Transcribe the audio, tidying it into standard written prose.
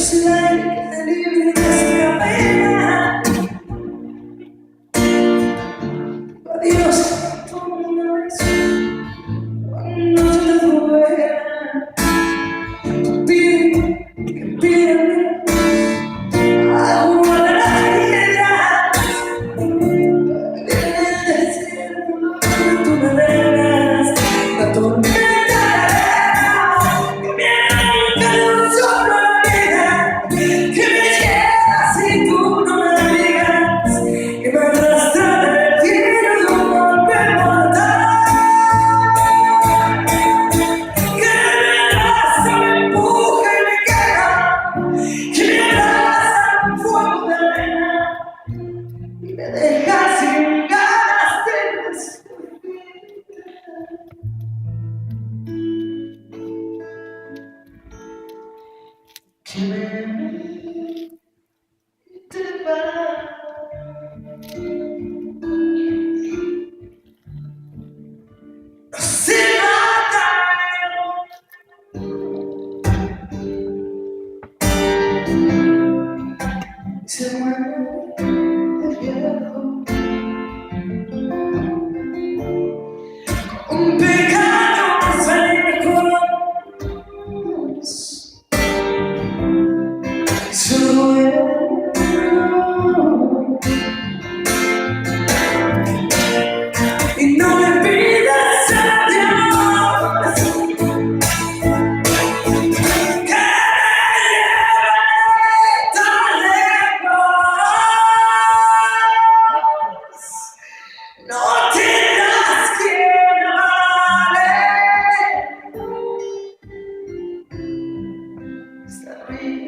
ciudad que te libre de esta pena. Adiós, todo una vez, cuando yo te fuera. Pide que pídame agua de la piedra. Tú me dejas la tormenta que me alcanzó la vida, que me llevas y tú no me digas, que me arrastra del cielo de un golpe mortal, que me arrastra, me empuja y me queda, que me abraza con fuego de arena y me deja sin ganas de que me te vas. Se mata, se muere el viejo, un pecado lejos, solo yo. Y no le pidas a Dios que me lleve tan lejos. No tendrás quien amare. Está bien.